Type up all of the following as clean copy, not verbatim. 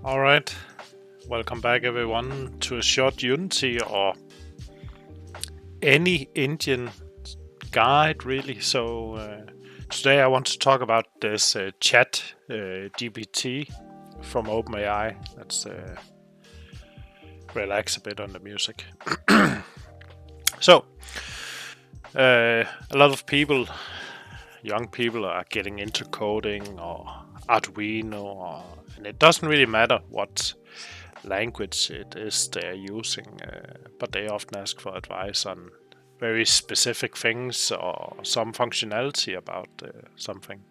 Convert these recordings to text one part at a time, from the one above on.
All right, welcome back everyone to a short Unity or any Indian guide really. Today I want to talk about this chat GPT from OpenAI. Let's relax a bit on the music. So, a lot of people, young people, are getting into coding or Arduino, and it doesn't really matter what language it is they're using, but they often ask for advice on very specific things or some functionality about something.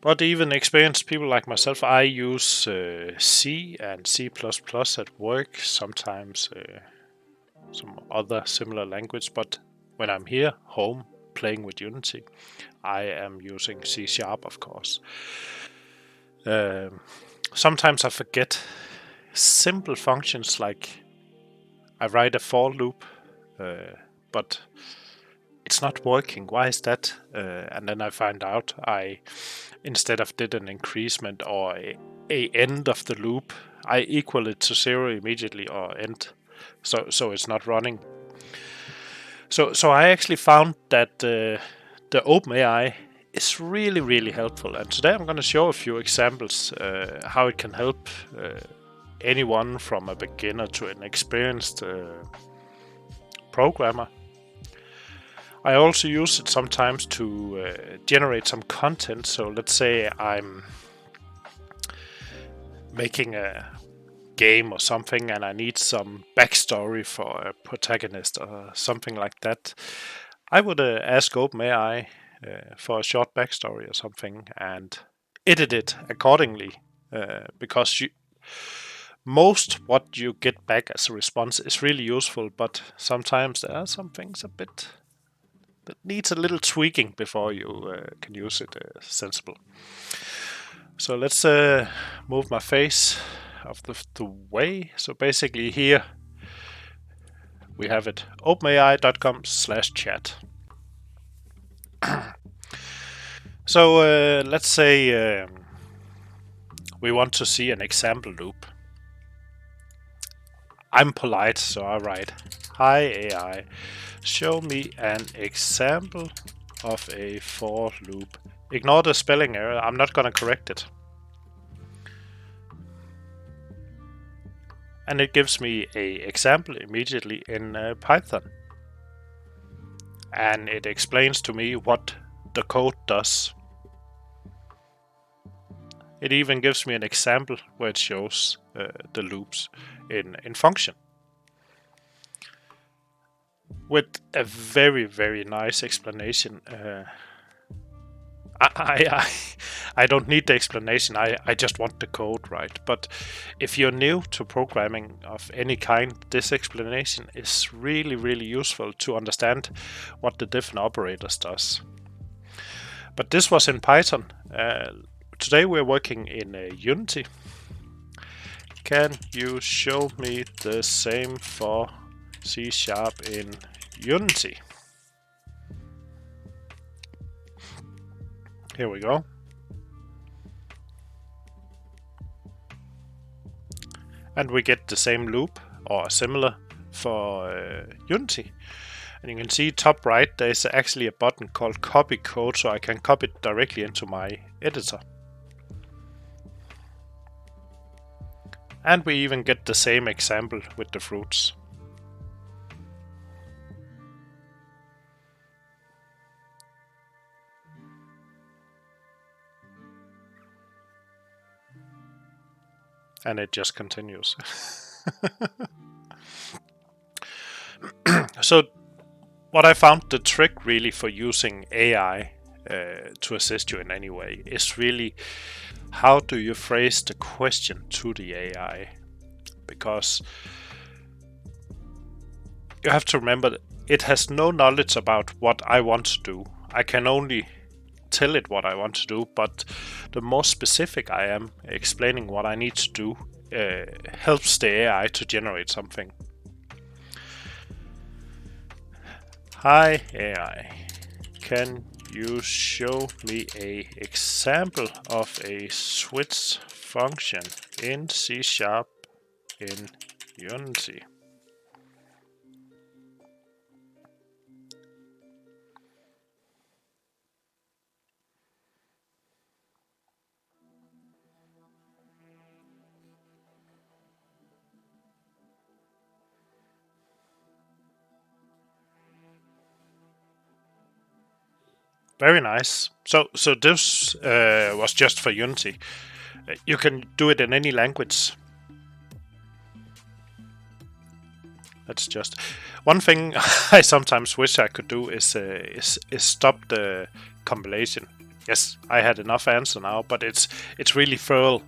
But even experienced people like myself, I use C and C++ at work, sometimes some other similar language, but when I'm here, home, playing with Unity, I am using C#, of course. Sometimes I forget simple functions like I write a for loop, but it's not working. Why is that? And then I find out I, instead of did an increment or a end of the loop, I equal it to 0 immediately or end. So it's not running. So I actually found that the OpenAI is really helpful, and today I'm going to show a few examples how it can help anyone from a beginner to an experienced programmer. I also use it sometimes to generate some content. So let's say I'm making a game or something and I need some backstory for a protagonist or something like that. I would ask OpenAI for a short backstory or something and edit it accordingly, because most what you get back as a response is really useful, but sometimes there are some things a bit that needs a little tweaking before you can use it sensible. So let's move my face of the way. So basically here we have it, openai.com/chat. So let's say we want to see an example loop. I'm polite, so I write, "Hi AI, show me an example of a for loop." Ignore the spelling error, I'm not gonna correct it. And it gives me an example immediately in Python. And it explains to me what the code does. It even gives me an example where it shows the loops in function. With a very nice explanation. I don't need the explanation, I just want the code, right? But if you're new to programming of any kind, this explanation is really useful to understand what the different operators does. But this was in Python. Today we're working in Unity. Can you show me the same for C# in Unity? Here we go. And we get the same loop or similar for Unity. And you can see top right there's actually a button called copy code, so I can copy it directly into my editor. And we even get the same example with the fruits. And it just continues. So what I found the trick really for using AI to assist you in any way is really how do you phrase the question to the AI? Because you have to remember that it has no knowledge about what I want to do. I can only tell it what I want to do, but the more specific I am explaining what I need to do helps the AI to generate something. Hi AI, can you show me a example of a switch function in C# in Unity? Very nice. So this was just for Unity. You can do it in any language. That's just one thing I sometimes wish I could do is stop the compilation. Yes, I had enough answer now, but it's really thorough.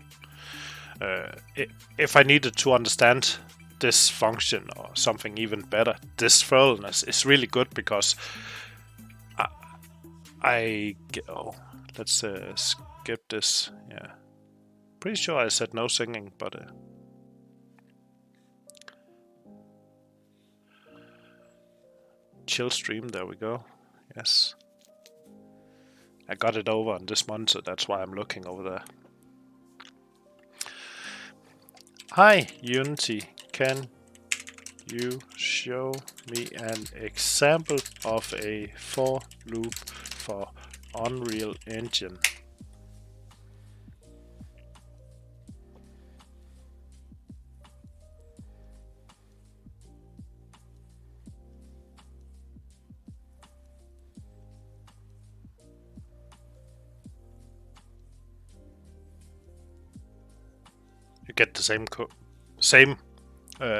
If I needed to understand this function or something even better, this thoroughness is really good because let's skip this. Yeah, pretty sure I said no singing, but chill stream. There we go. Yes, I got it over on this one, so that's why I'm looking over there. Hi Unity, can you show me an example of a for loop for Unreal Engine? You get the same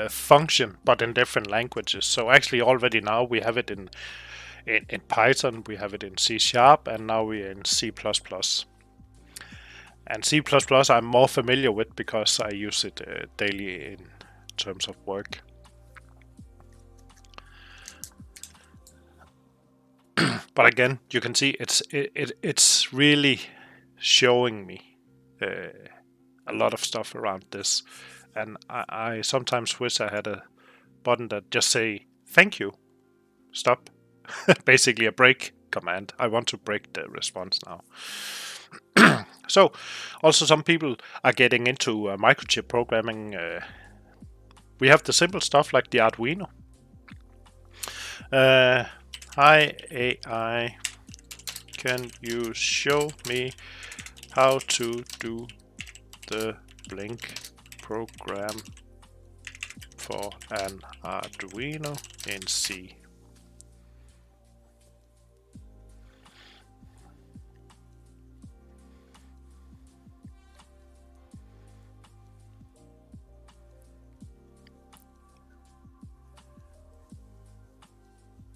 function, but in different languages. So actually, already now we have it in Python, we have it in C#, and now we're in C++. And C++ I'm more familiar with because I use it daily in terms of work. But again, you can see it's really showing me a lot of stuff around this, and I sometimes wish I had a button that just say thank you, stop, basically a break command. I want to break the response now. So also some people are getting into microchip programming. We have the simple stuff like the Arduino. Hi AI, can you show me how to do the Blink program for an Arduino in C?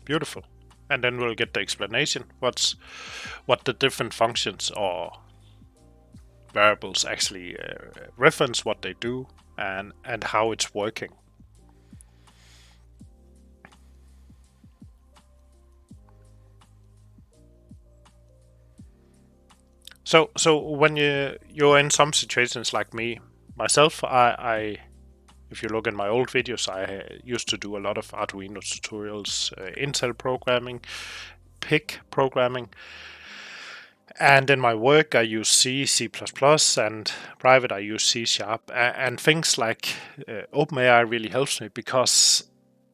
Beautiful. And then we'll get the explanation what the different functions or variables actually reference, what they do, and how it's working. So when you're in some situations like myself, I if you look in my old videos, I used to do a lot of Arduino tutorials, Intel programming, PIC programming, and in my work I use C, C++, and private I use C#, and things like OpenAI really helps me because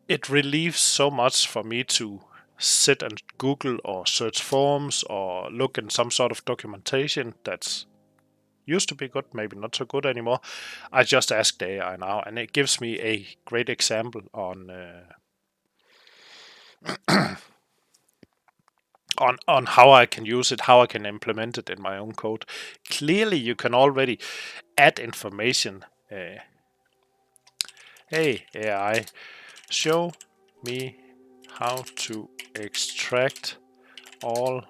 it relieves so much for me to sit and Google or search forums or look in some sort of documentation that's used to be good, maybe not so good anymore. I just ask the AI now, and it gives me a great example on on how I can use it, how I can implement it in my own code. Clearly, you can already add information. Hey AI, show me how to extract all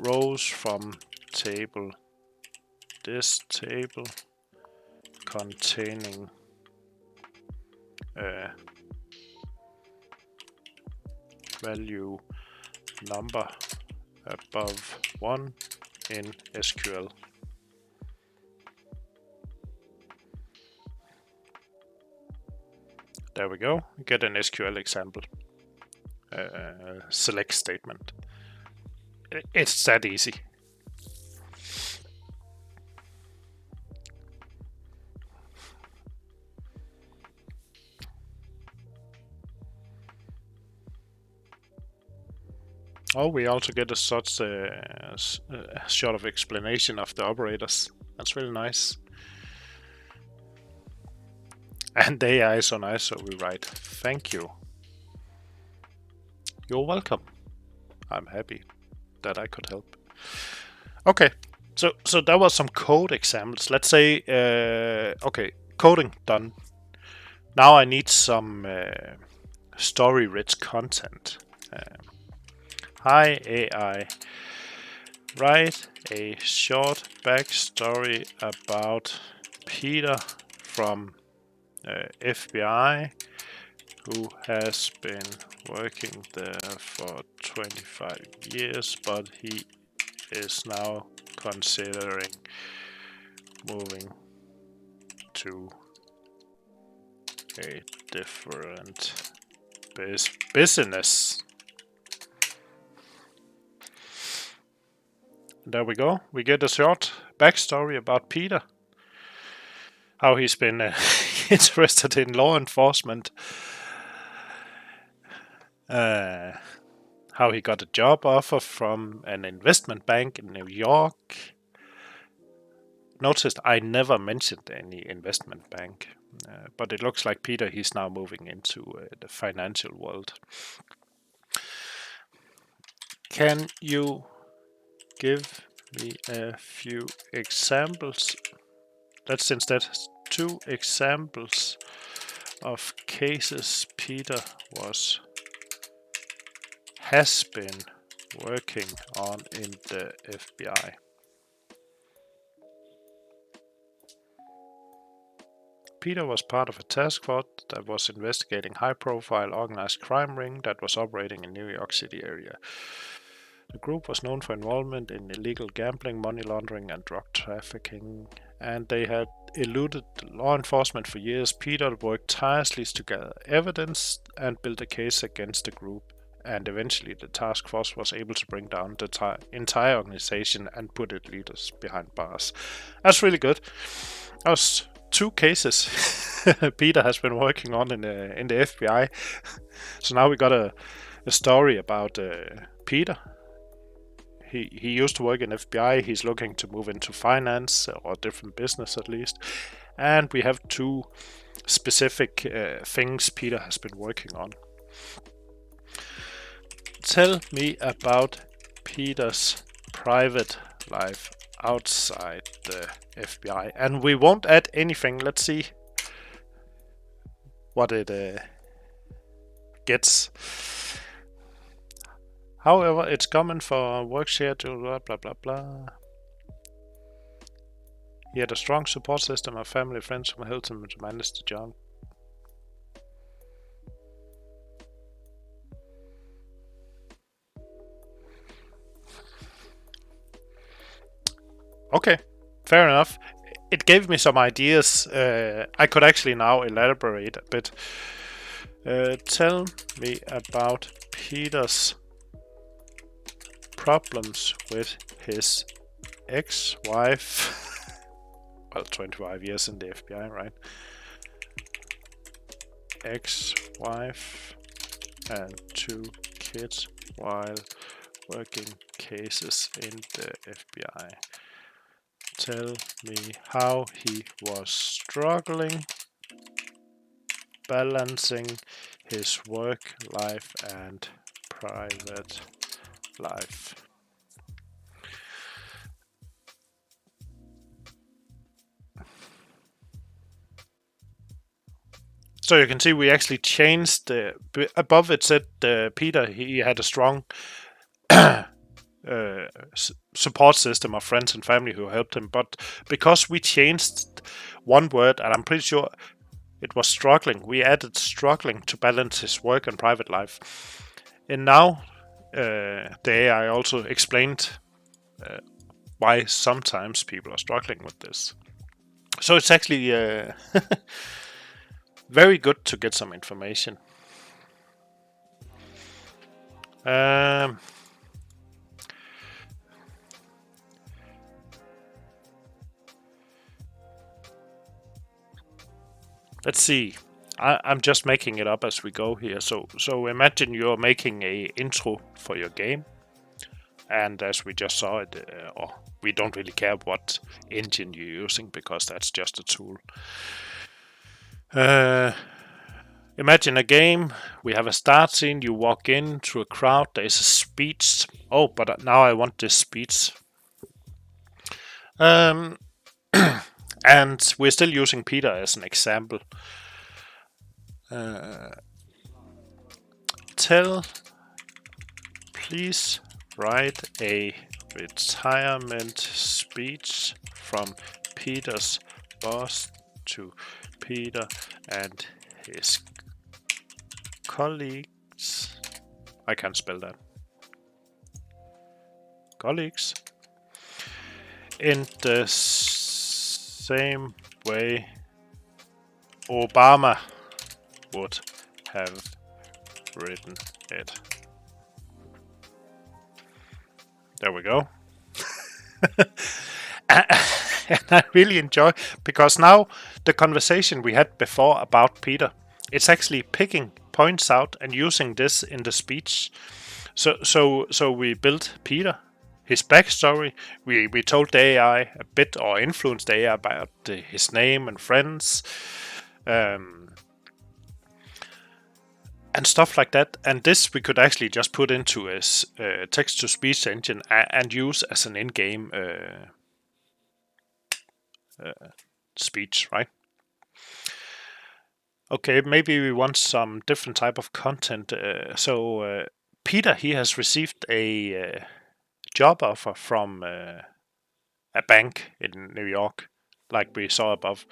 rows from this table containing value number above 1 in SQL. There we go. Get an SQL example select statement. It's that easy. Oh, we also get a such short of explanation of the operators. That's really nice. And the AI is so nice, so we write, thank you. You're welcome. I'm happy that I could help. Okay, so that was some code examples. Let's say, okay, coding done. Now I need some story-rich content. Hi AI, write a short backstory about Peter from FBI, who has been working there for 25 years, but he is now considering moving to a different business. There we go. We get a short backstory about Peter. How he's been interested in law enforcement. How he got a job offer from an investment bank in New York. Noticed I never mentioned any investment bank, but it looks like Peter, he's now moving into the financial world. Can you give me a few examples? Let's instead 2 examples of cases Peter has been working on in the FBI. Peter was part of a task force that was investigating high-profile organized crime ring that was operating in New York City area. The group was known for involvement in illegal gambling, money laundering, and drug trafficking, and they had eluded law enforcement for years. Peter worked tirelessly to gather evidence and build a case against the group, and eventually the task force was able to bring down the entire organization and put its leaders behind bars. That's really good. That was 2 cases Peter has been working on in the FBI. So now we got a story about Peter. He used to work in FBI. He's looking to move into finance or different business at least. And we have 2 specific things Peter has been working on. Tell me about Peter's private life outside the FBI. And we won't add anything. Let's see what it gets. However, it's common for work schedule, blah blah blah blah. He had a strong support system of family and friends who helped him to manage the job. Okay, fair enough. It gave me some ideas. I could actually now elaborate a bit. Tell me about Peter's problems with his ex-wife. Well, 25 years in the FBI, right? Ex-wife and 2 kids while working cases in the FBI. Tell me how he was struggling balancing his work life and private life. So you can see we actually changed the above it said Peter he had a strong support system of friends and family who helped him, but because we changed one word, and I'm pretty sure it was struggling, we added struggling to balance his work and private life. And now the AI also explained why sometimes people are struggling with this. So it's actually very good to get some information. Let's see. I'm just making it up as we go here. So imagine you're making a intro for your game, and as we just saw it, or we don't really care what engine you're using because that's just a tool. Imagine a game. We have a start scene. You walk in through a crowd. There is a speech. Oh, but now I want this speech. And we're still using Peter as an example. Please write a retirement speech from Peter's boss to Peter and his colleagues. I can't spell that. Colleagues. In the same way Obama would have written it. There we go. And I really enjoy, because now the conversation we had before about Peter, it's actually picking points out and using this in the speech. So we built Peter, his backstory. We told the AI a bit, or influenced the AI about his name and friends, and stuff like that. And this we could actually just put into a text-to-speech engine and use as an in-game speech, right? Okay, maybe we want some different type of content. So Peter, he has received a job offer from a bank in New York, like we saw above.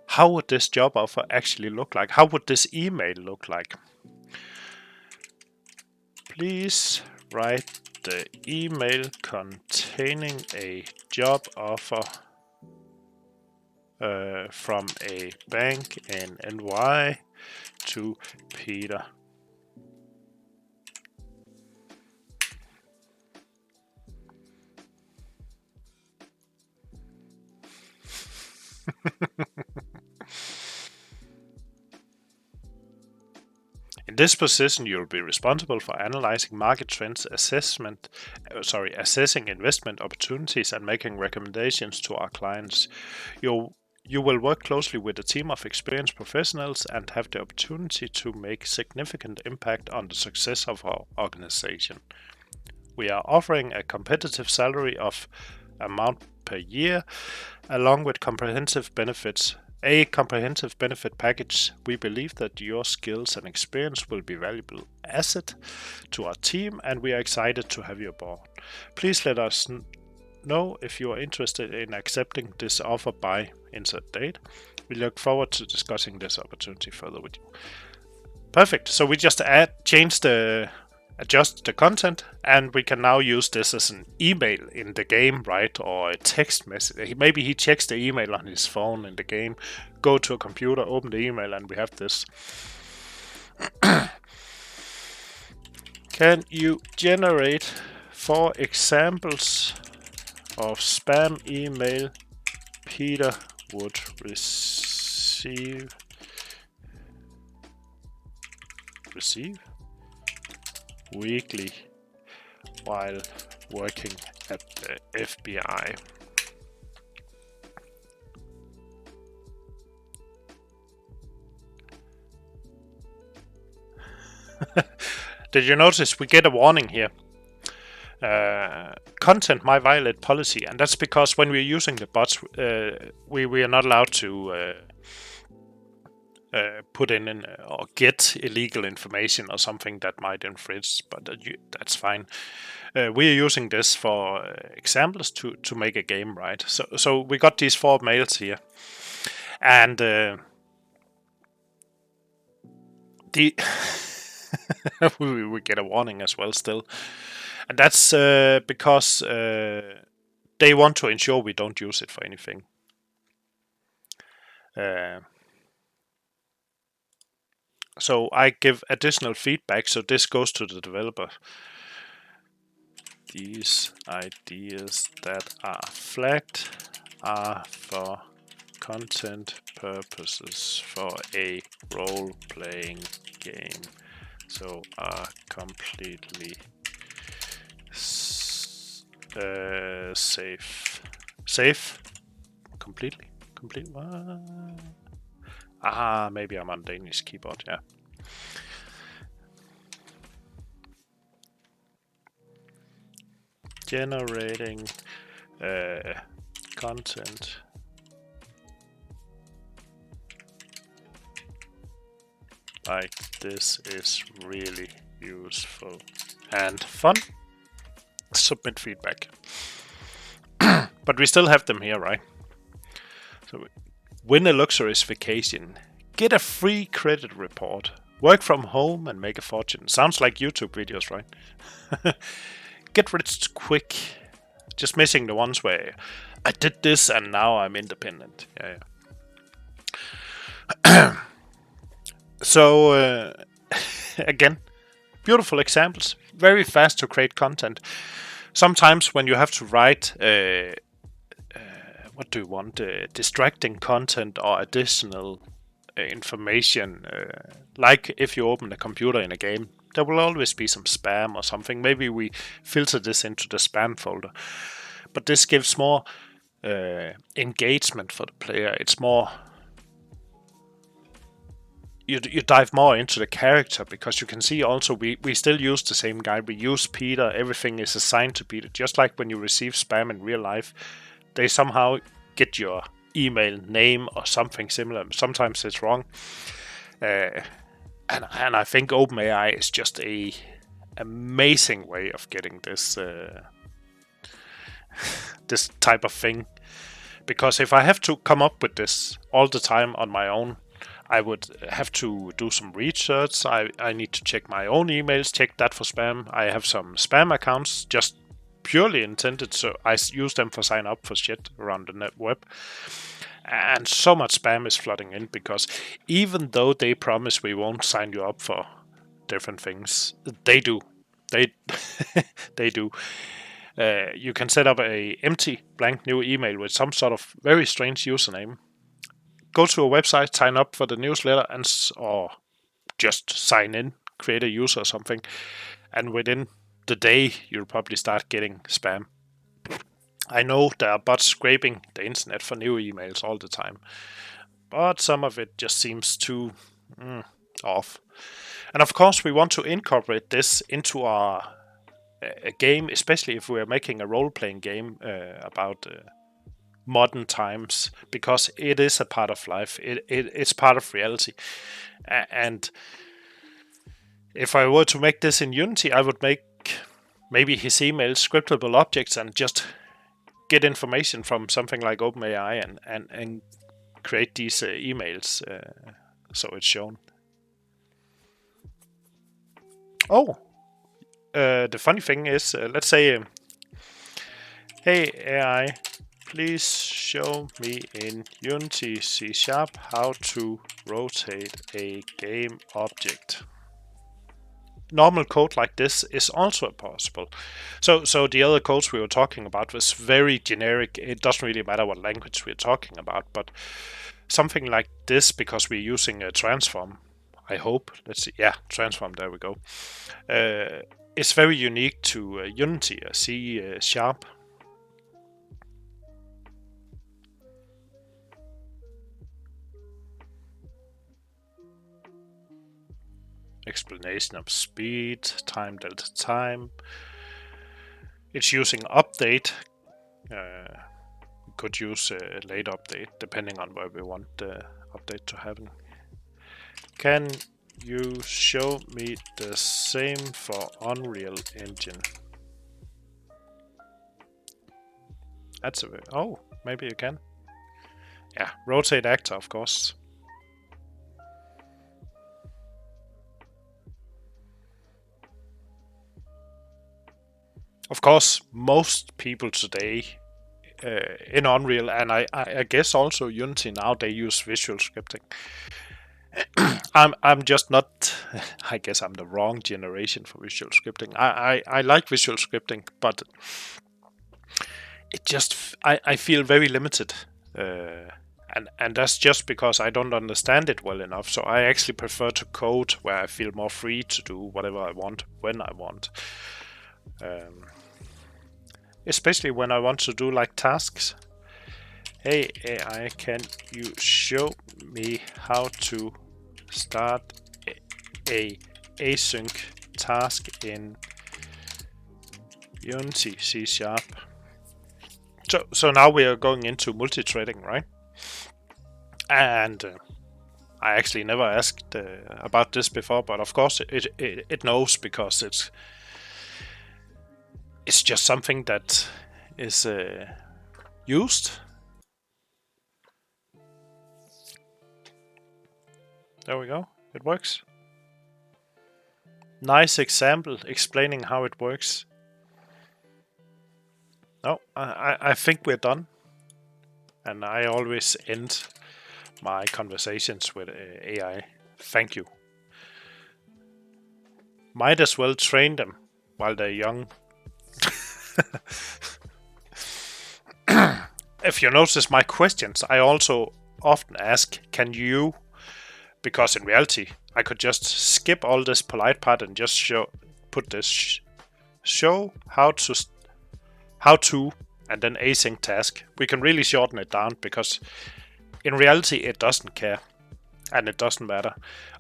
How would this job offer actually look like? How would this email look like? Please write the email containing a job offer from a bank in NY to Peter. In this position, you'll be responsible for analyzing market trends, assessing investment opportunities, and making recommendations to our clients. You will work closely with a team of experienced professionals and have the opportunity to make significant impact on the success of our organization. We are offering a competitive salary of amount per year, along with comprehensive benefit package. We believe that your skills and experience will be valuable asset to our team, and we are excited to have you aboard. Please let us know if you are interested in accepting this offer by insert date. We look forward to discussing this opportunity further with you. Perfect. So we just adjust the content, and we can now use this as an email in the game, right? Or a text message. Maybe he checks the email on his phone in the game, go to a computer, open the email, and we have this. Can you generate 4 examples of spam email Peter would receive weekly while working at the FBI? Did you notice we get a warning here? Content might violate policy, and that's because when we're using the bots, we are not allowed to put in or get illegal information or something that might infringe, but that's fine. We are using this for examples to make a game, right? So we got these 4 mails here, and we get a warning as well still, and that's because they want to ensure we don't use it for anything. So I give additional feedback, so this goes to the developer. These ideas that are flagged are for content purposes for a role-playing game. So are completely safe. Safe? Completely? Complete? What? Maybe I'm on Danish keyboard, yeah. Generating content like this is really useful and fun. Submit feedback. But we still have them here, right? So win a luxurious vacation. Get a free credit report. Work from home and make a fortune. Sounds like YouTube videos, right? Get rich quick. Just missing the ones where I did this and now I'm independent. Yeah. So, again, beautiful examples. Very fast to create content. Sometimes when you have to write, what do you want? Distracting content or additional information, like if you open a computer in a game, there will always be some spam or something. Maybe we filter this into the spam folder. But this gives more engagement for the player. It's more... You dive more into the character, because you can see also we still use the same guy. We use Peter. Everything is assigned to Peter. Just like when you receive spam in real life, they somehow get your email name or something similar. Sometimes it's wrong. And I think OpenAI is just a amazing way of getting this this type of thing. Because if I have to come up with this all the time on my own, I would have to do some research. I need to check my own emails, check that for spam. I have some spam accounts just purely intended, so I use them for sign up for shit around the web. And so much spam is flooding in, because even though they promise we won't sign you up for different things, they do. They do. You can set up a empty blank new email with some sort of very strange username. Go to a website, sign up for the newsletter, or just sign in, create a user or something, and within the day you'll probably start getting spam. I know there are bots scraping the internet for new emails all the time, but some of it just seems too off. And of course we want to incorporate this into our game, especially if we're making a role-playing game about modern times, because it is a part of life. It's part of reality. And if I were to make this in Unity, I would make maybe his emails scriptable objects and just get information from something like OpenAI and create these emails so it's shown. Oh, the funny thing is, let's say, hey AI, please show me in Unity C# how to rotate a game object. Normal code like this is also possible. So the other codes we were talking about was very generic. It doesn't really matter what language we're talking about, but something like this, because we're using a transform, I hope. Let's see. Yeah, transform, there we go. It's very unique to Unity, C#. Explanation of speed, time delta time. It's using update. We could use a late update depending on where we want the update to happen. Can you show me the same for Unreal Engine? That's oh, maybe you can. Yeah, rotate actor, of course. Of course, most people today in Unreal, and I guess also Unity now, they use visual scripting. I'm just not. I guess I'm the wrong generation for visual scripting. I like visual scripting, but it just I feel very limited, And that's just because I don't understand it well enough. So I actually prefer to code where I feel more free to do whatever I want when I want. Especially when I want to do like tasks. Hey AI, can you show me how to start a async task in Unity C#? So now we are going into multi-threading, right? And I actually never asked about this before, but of course it knows, because it's just something that is used. There we go. It works. Nice example explaining how it works. No, I think we're done. And I always end my conversations with AI. Thank you. Might as well train them while they're young. If you notice my questions, I also often ask, can you? Because in reality, I could just skip all this polite part and just show how to, and then async task. We can really shorten it down, because in reality it doesn't care, and it doesn't matter.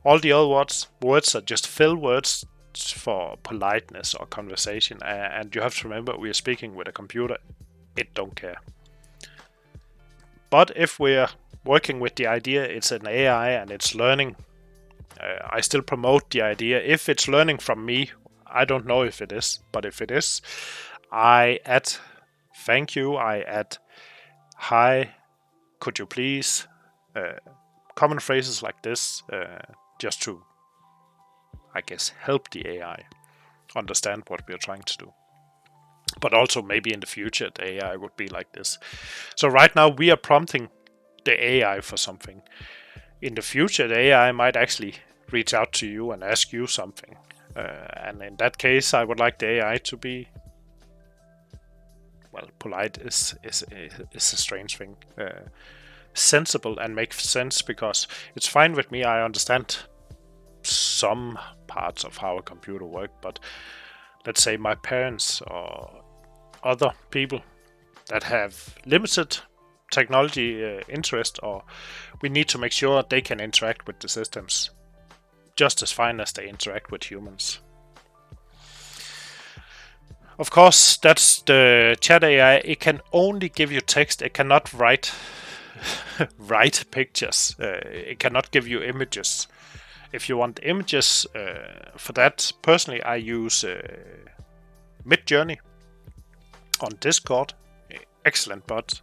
All the other words are just fill words for politeness or conversation, and you have to remember we are speaking with a computer. It don't care. But if we're working with the idea it's an AI and it's learning, I still promote the idea. If it's learning from me, I don't know if it is, but if it is, I add thank you, I add hi, could you please, common phrases like this, just to, I guess, help the AI understand what we're trying to do. But also maybe in the future the AI would be like this. So right now we are prompting the AI for something. In the future the AI might actually reach out to you and ask you something. And in that case I would like the AI to be, well, polite is a strange thing. Sensible and make sense, because it's fine with me. I understand some parts of how a computer works, but let's say my parents or other people that have limited technology interest, or we need to make sure they can interact with the systems just as fine as they interact with humans. Of course, that's the chat AI. It can only give you text. It cannot write pictures. It cannot give you images. If you want images, for that, personally, I use Midjourney on Discord. Excellent bot.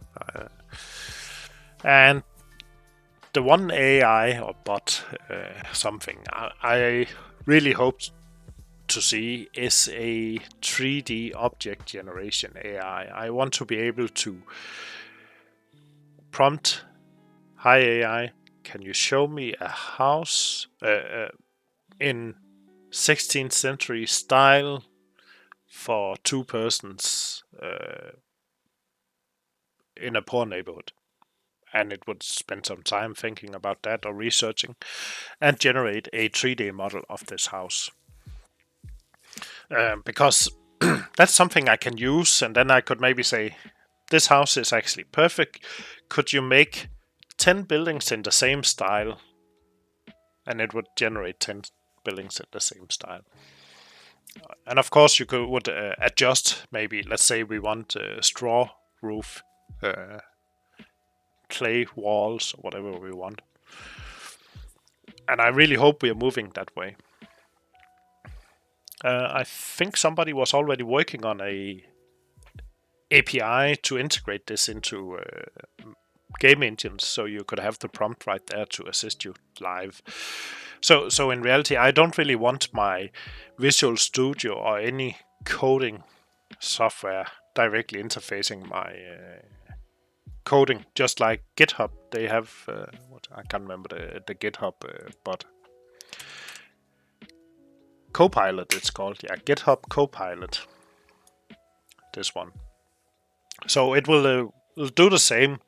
And the one AI or bot, something I really hope to see is a 3D object generation AI. I want to be able to prompt, hi AI, can you show me a house in 16th century style for 2 persons in a poor neighborhood? And it would spend some time thinking about that or researching and generate a 3D model of this house. Because that's something I can use, and then I could maybe say, this house is actually perfect. Could you make 10 buildings in the same style? And it would generate 10 buildings in the same style. And of course you would adjust, maybe, let's say we want a straw roof, clay walls, or whatever we want. And I really hope we are moving that way. I think somebody was already working on a API to integrate this into game engines, so you could have the prompt right there to assist you live. So in reality, I don't really want my Visual Studio or any coding software directly interfacing my coding, just like GitHub. They have, I can't remember the GitHub bot. Copilot it's called, yeah, GitHub Copilot. This one. So it will do the same.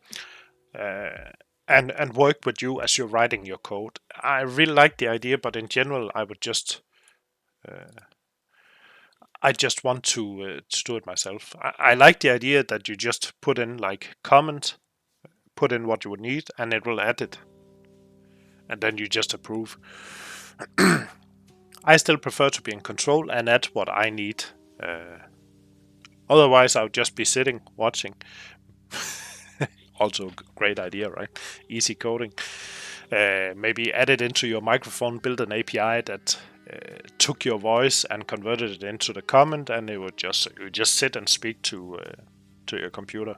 and work with you as you're writing your code. I really like the idea, but in general, I just want to do it myself. I like the idea that you just put in like comment, put in what you would need, and it will add it, and then you just approve. I still prefer to be in control and add what I need. Otherwise, I would just be sitting watching. Also, great idea, right? Easy coding. Maybe add it into your microphone, build an API that took your voice and converted it into the comment, and it would just sit and speak to your computer.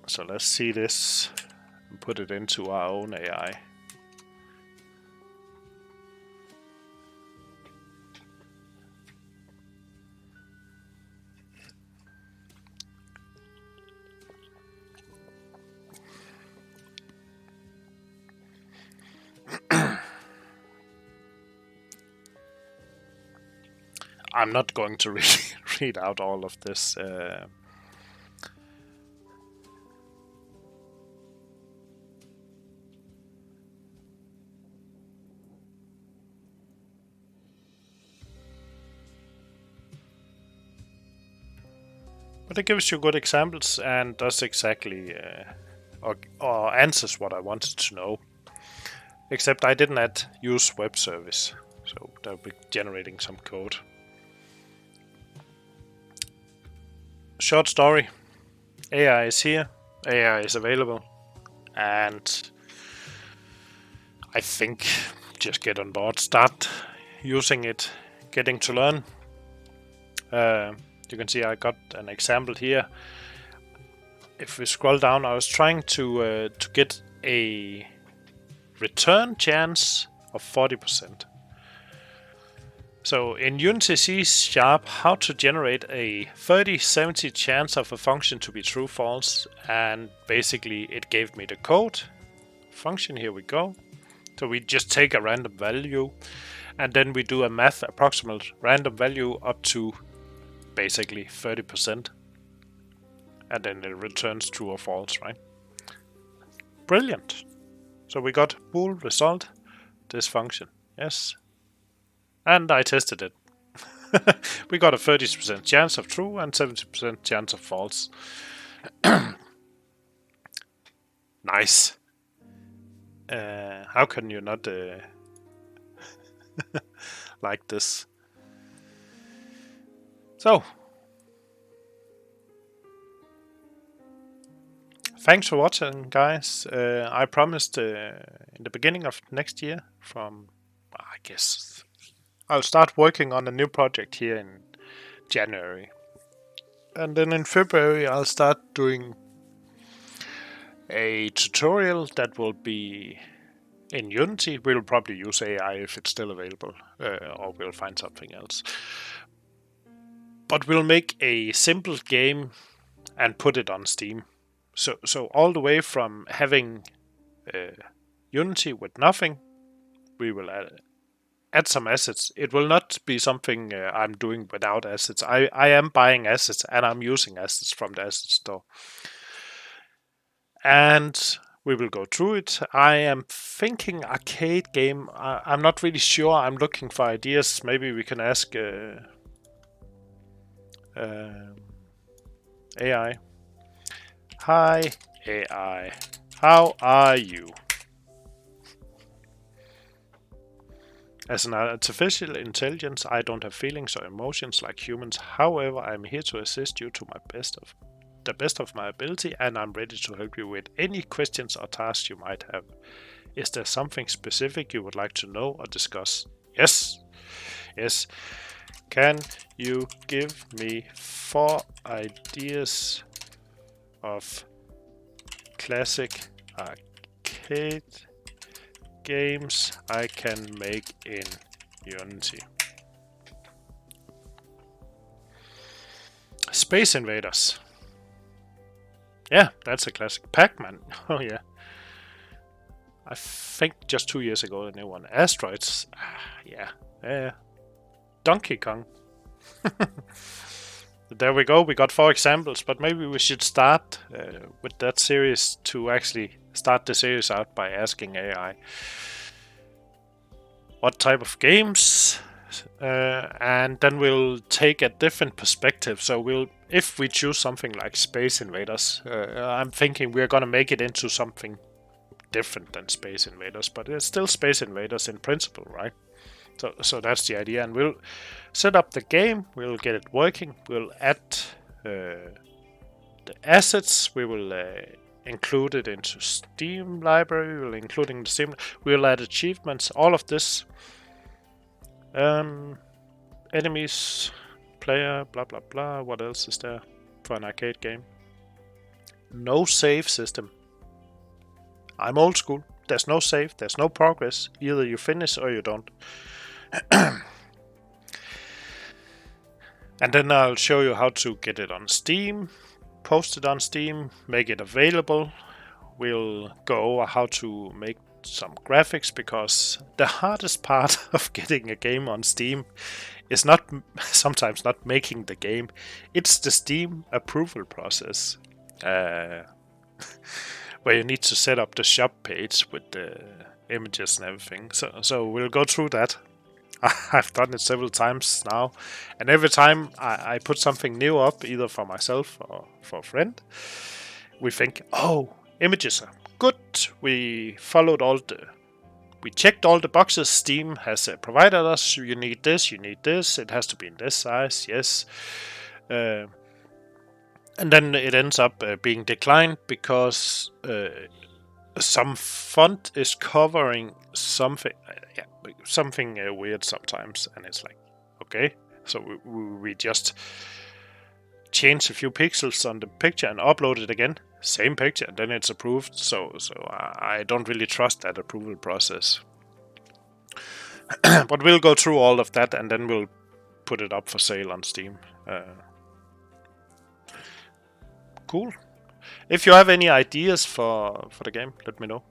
So let's see this and put it into our own AI. I'm not going to really read out all of this. But it gives you good examples and does exactly or answers what I wanted to know. Except I didn't add use web service, so that'll be generating some code. Short story. AI is here, AI is available, and I think just get on board, start using it, getting to learn. You can see I got an example here. If we scroll down, I was trying to get a return chance of 40%. So in Unity C#, how to generate a 30-70 chance of a function to be true false, and basically it gave me the code function. Here we go. So we just take a random value and then we do a math approximate random value up to basically 30%, and then it returns true or false, right? Brilliant. So we got bool result, this function, yes, and I tested it. We got a 30% chance of true and 70% chance of false. Nice. How can you not like this? So, thanks for watching, guys. I promised in the beginning of next year, I guess, I'll start working on a new project here in January. And then in February, I'll start doing a tutorial that will be in Unity. We'll probably use AI if it's still available, or we'll find something else. But we'll make a simple game and put it on Steam. So all the way from having Unity with nothing, we will add some assets. It will not be something I'm doing without assets. I am buying assets and I'm using assets from the asset store. And we will go through it. I am thinking arcade game. I'm not really sure. I'm looking for ideas. Maybe we can ask AI. Hi, AI. How are you? As an artificial intelligence, I don't have feelings or emotions like humans. However, I'm here to assist you to the best of my ability, and I'm ready to help you with any questions or tasks you might have. Is there something specific you would like to know or discuss? Yes. Yes. Can you give me 4 ideas of classic arcade games I can make in Unity? Space Invaders. Yeah, that's a classic. Pac-Man. Oh yeah. I think just 2 years ago the new one. Asteroids. Yeah. Donkey Kong. there we go. We got 4 examples, but maybe we should start with that series to actually start the series out by asking AI what type of games, and then we'll take a different perspective. So if we choose something like Space Invaders, I'm thinking we're gonna make it into something different than Space Invaders, but it's still Space Invaders in principle, right? So that's the idea, and we'll set up the game, we'll get it working, we'll add the assets, we will include it into Steam library, we'll include in the Steam, we'll add achievements, all of this. Enemies, player, blah blah blah. What else is there for an arcade game? No save system. I'm old school. There's no save, there's no progress. Either you finish or you don't. And then I'll show you how to get it on Steam, post it on Steam, make it available. We'll go over how to make some graphics, because the hardest part of getting a game on Steam is sometimes not making the game, it's the Steam approval process, where you need to set up the shop page with the images and everything. So we'll go through that. I've done it several times now, and every time I put something new up, either for myself or for a friend, we think, oh, images are good. We checked all the boxes Steam has provided us. You need this, it has to be in this size, yes. And then it ends up being declined because some font is covering something weird sometimes, and it's like, okay, so we just change a few pixels on the picture and upload it again, same picture, and then it's approved. So I don't really trust that approval process. But we'll go through all of that, and then we'll put it up for sale on Steam. Cool. If you have any ideas for the game, let me know.